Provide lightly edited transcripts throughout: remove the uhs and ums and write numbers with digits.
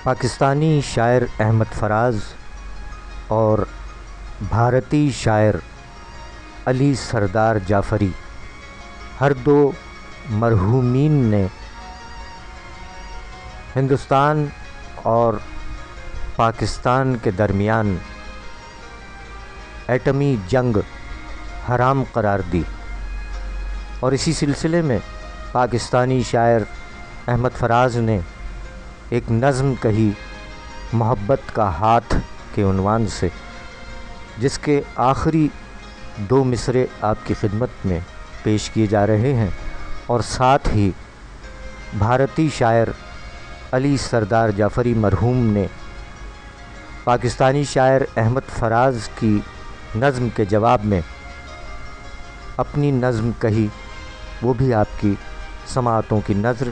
پاکستانی شاعر احمد فراز اور بھارتی شاعر علی سردار جعفری ہر دو مرحومین نے ہندوستان اور پاکستان کے درمیان ایٹمی جنگ حرام قرار دی، اور اسی سلسلے میں پاکستانی شاعر احمد فراز نے ایک نظم کہی محبت کا ہاتھ کے عنوان سے، جس کے آخری دو مصرے آپ کی خدمت میں پیش کیے جا رہے ہیں، اور ساتھ ہی بھارتی شاعر علی سردار جعفری مرحوم نے پاکستانی شاعر احمد فراز کی نظم کے جواب میں اپنی نظم کہی، وہ بھی آپ کی سماعتوں کی نظر۔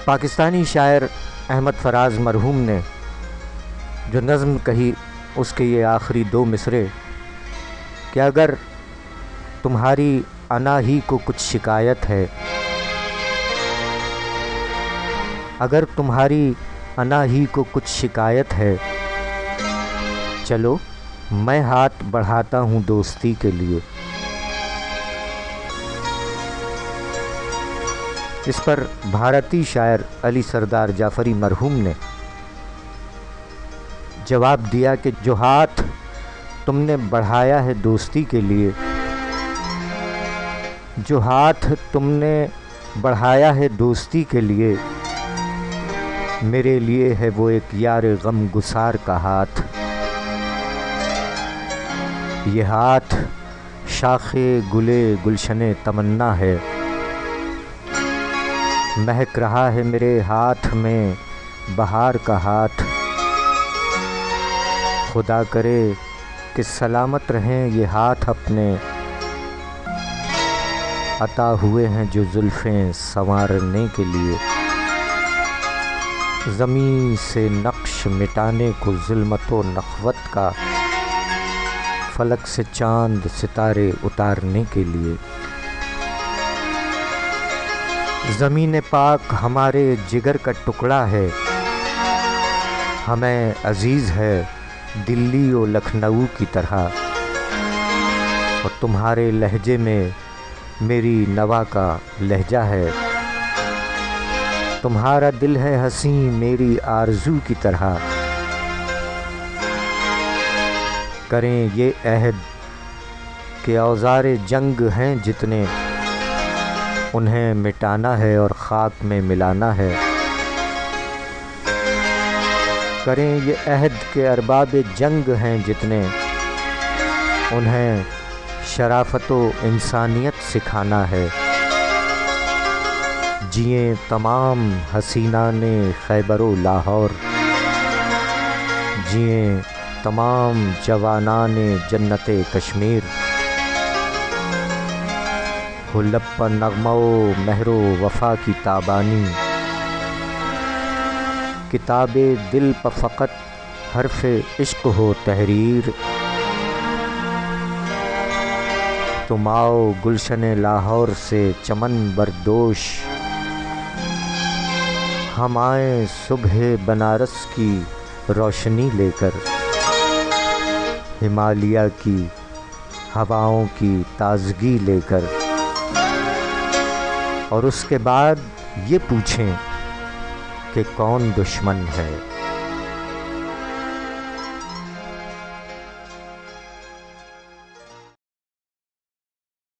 پاکستانی شاعر احمد فراز مرحوم نے جو نظم کہی، اس کے یہ آخری دو مصرے کہ اگر تمہاری انا ہی کو کچھ شکایت ہے، اگر تمہاری انا ہی کو کچھ شکایت ہے، چلو میں ہاتھ بڑھاتا ہوں دوستی کے لیے۔ اس پر بھارتی شاعر علی سردار جعفری مرحوم نے جواب دیا کہ جو ہاتھ تم نے بڑھایا ہے دوستی کے لیے، جو ہاتھ تم نے بڑھایا ہے دوستی کے لیے، میرے لیے ہے وہ ایک یار غم گسار کا ہاتھ۔ یہ ہاتھ شاخ گلے گلشن تمنا ہے، مہک رہا ہے میرے ہاتھ میں بہار کا ہاتھ۔ خدا کرے کہ سلامت رہیں یہ ہاتھ اپنے، عطا ہوئے ہیں جو زلفیں سنوارنے کے لیے۔ زمین سے نقش مٹانے کو ظلمت و نخوت کا، فلک سے چاند ستارے اتارنے کے لیے۔ زمین پاک ہمارے جگر کا ٹکڑا ہے، ہمیں عزیز ہے دلی و لکھنؤ کی طرح، اور تمہارے لہجے میں میری نوا کا لہجہ ہے۔ تمہارا دل ہے حسین میری آرزو کی طرح، کریں یہ عہد کہ اوزار جنگ ہیں جتنے، انہیں مٹانا ہے اور خاک میں ملانا ہے۔ کریں یہ عہد کہ ارباب جنگ ہیں جتنے، انہیں شرافت و انسانیت سکھانا ہے۔ جئیں تمام حسینان خیبر و لاہور، جئیں تمام جوانان جنت کشمیر، ہو لب پر نغمہ و مہر و وفا کی تابانی، کتاب دل پر فقط حرف عشق ہو تحریر۔ تم آؤ گلشن لاہور سے چمن بردوش، ہم آئیں صبح بنارس کی روشنی لے کر، ہمالیہ کی ہواؤں کی تازگی لے کر، اور اس کے بعد یہ پوچھیں کہ کون دشمن ہے۔